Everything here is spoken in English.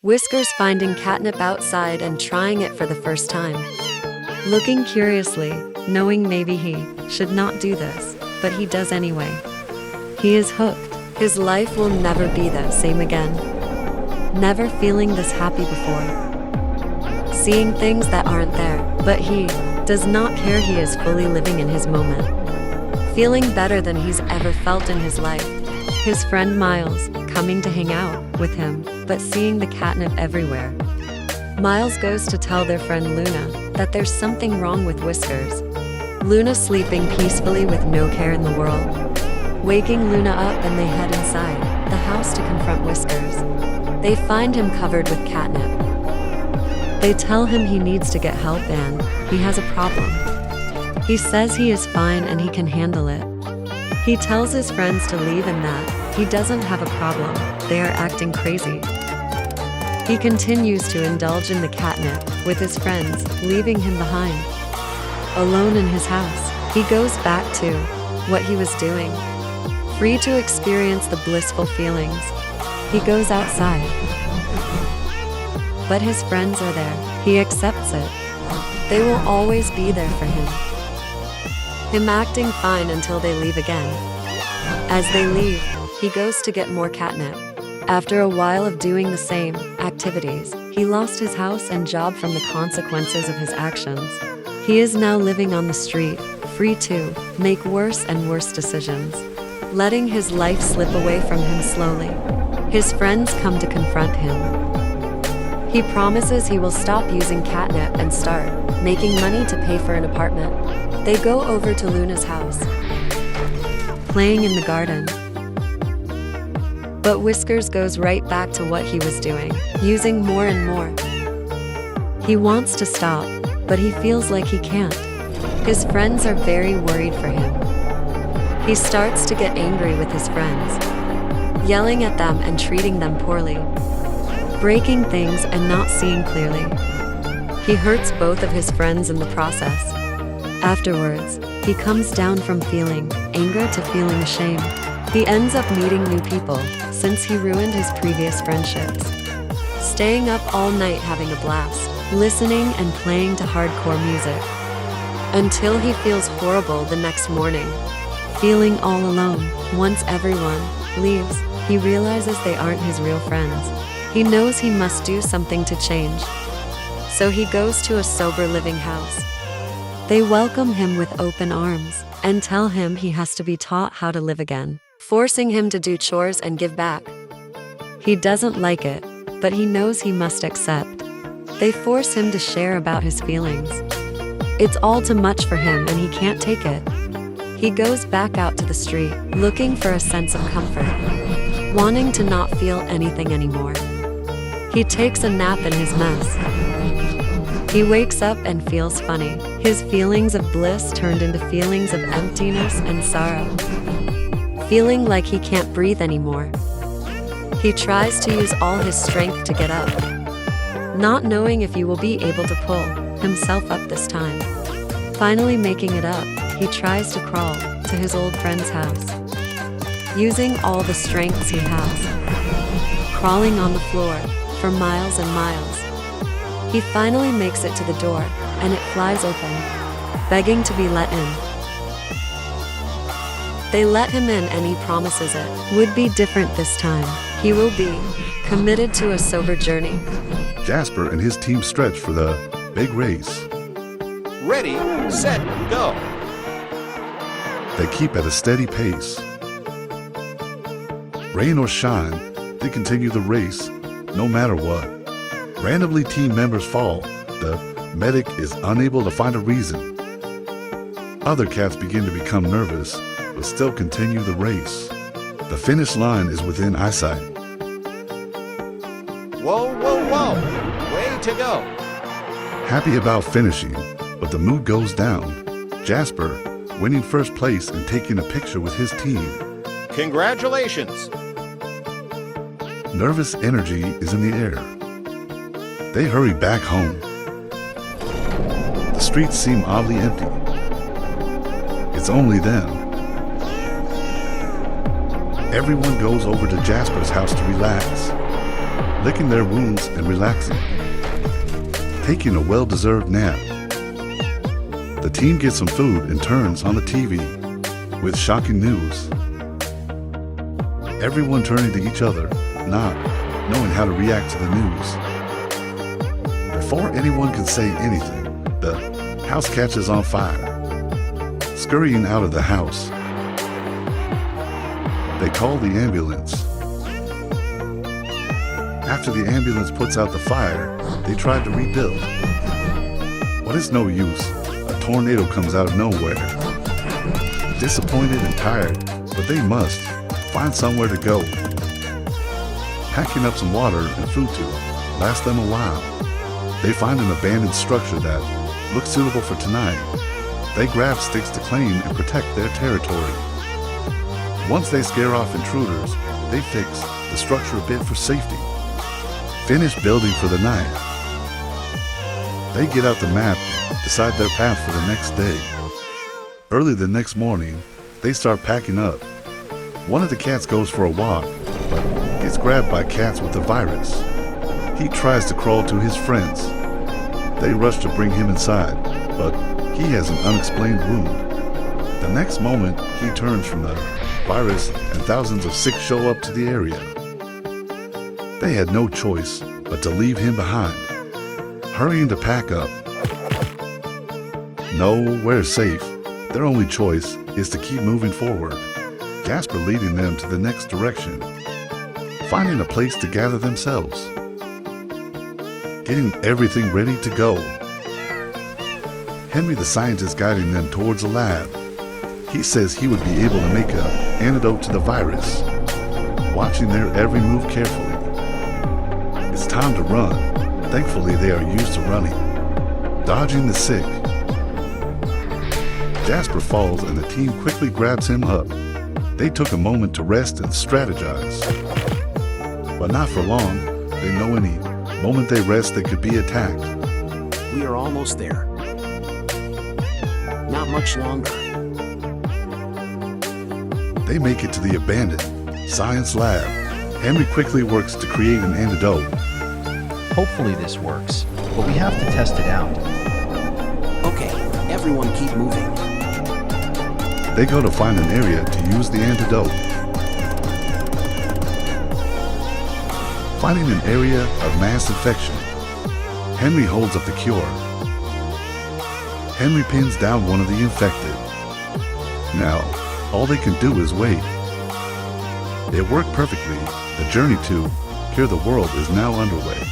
Whiskers finding catnip outside and trying it for the first time. Looking curiously, knowing maybe he should not do this, but he does anyway. He is hooked. His life will never be the same again. Never feeling this happy before. Seeing things that aren't there, but he does not care. He is fully living in his moment. Feeling better than he's ever felt in his life. His friend Miles, coming to hang out with him, but seeing the catnip everywhere. Miles goes to tell their friend Luna that there's something wrong with Whiskers. Luna sleeping peacefully with no care in the world. Waking Luna up and they head inside the house to confront Whiskers. They find him covered with catnip. They tell him he needs to get help and he has a problem. He says he is fine and he can handle it. He tells his friends to leave and that he doesn't have a problem. They are acting crazy. He continues to indulge in the catnip with his friends, leaving him behind. Alone in his house, he goes back to what he was doing. Free to experience the blissful feelings. He goes outside. But his friends are there. He accepts it. They will always be there for him. Him acting fine until they leave again. As they leave, he goes to get more catnip. After a while of doing the same activities, he lost his house and job from the consequences of his actions. He is now living on the street, free to make worse and worse decisions, letting his life slip away from him slowly. His friends come to confront him. He promises he will stop using catnip and start making money to pay for an apartment. They go over to Luna's house, playing in the garden. But Whiskers goes right back to what he was doing, using more and more. He wants to stop, but he feels like he can't. His friends are very worried for him. He starts to get angry with his friends, yelling at them and treating them poorly, breaking things and not seeing clearly. He hurts both of his friends in the process. Afterwards, he comes down from feeling anger to feeling ashamed. He ends up meeting new people, since he ruined his previous friendships. Staying up all night having a blast, listening and playing to hardcore music. Until he feels horrible the next morning. Feeling all alone. Once everyone leaves, he realizes they aren't his real friends. He knows he must do something to change. So he goes to a sober living house. They welcome him with open arms and tell him he has to be taught how to live again, forcing him to do chores and give back. He doesn't like it, but he knows he must accept. They force him to share about his feelings. It's all too much for him and he can't take it. He goes back out to the street, looking for a sense of comfort, wanting to not feel anything anymore. He takes a nap in his mess. He wakes up and feels funny. His feelings of bliss turned into feelings of emptiness and sorrow. Feeling like he can't breathe anymore. He tries to use all his strength to get up, not knowing if he will be able to pull himself up this time. Finally making it up, he tries to crawl to his old friend's house, using all the strengths he has, crawling on the floor for miles and miles. He finally makes it to the door, and it flies open, begging to be let in. They let him in and he promises it would be different this time. He will be committed to a sober journey. Jasper and his team stretch for the big race. Ready, set, go. They keep at a steady pace. Rain or shine, they continue the race no matter what. Randomly team members fall. The medic is unable to find a reason. Other cats begin to become nervous, but still continue the race. The finish line is within eyesight. Whoa, whoa, whoa. Way to go. Happy about finishing, but the mood goes down. Jasper, winning first place and taking a picture with his team. Congratulations. Nervous energy is in the air. They hurry back home. The streets seem oddly empty. It's only them. Everyone goes over to Jasper's house to relax. licking their wounds and relaxing, taking a well-deserved nap. The team gets some food and turns on the TV with shocking news. Everyone turning to each other, not knowing how to react to the news. Before anyone can say anything, the house catches on fire. Scurrying out of the house, they call the ambulance. After the ambulance puts out the fire, they try to rebuild. But it's no use. A tornado comes out of nowhere. Disappointed and tired, but they must find somewhere to go. Packing up some water and food to last them a while. They find an abandoned structure that looks suitable for tonight. They grab sticks to claim and protect their territory. Once they scare off intruders, they fix the structure a bit for safety. Finish building for the night. They get out the map and decide their path for the next day. Early the next morning, they start packing up. One of the cats goes for a walk, but gets grabbed by cats with the virus. He tries to crawl to his friends. They rush to bring him inside, but he has an unexplained wound. The next moment, he turns from the virus and thousands of sick show up to the area. They had no choice but to leave him behind, hurrying to pack up. Nowhere safe. Their only choice is to keep moving forward, Jasper leading them to the next direction, finding a place to gather themselves, getting everything ready to go. Henry the scientist guiding them towards a lab. He says he would be able to make an antidote to the virus, watching their every move carefully. It's time to run. Thankfully, they are used to running, dodging the sick. Jasper falls and the team quickly grabs him up. They took a moment to rest and strategize. But not for long. They know any moment they rest, they could be attacked. We are almost there. Not much longer. They make it to the abandoned science lab. Henry quickly works to create an antidote. Hopefully this works, but we have to test it out. Okay, everyone keep moving. They go to find an area to use the antidote. Finding an area of mass infection, Henry holds up the cure. Henry pins down one of the infected. Now, all they can do is wait. It worked perfectly. The journey to cure the world is now underway.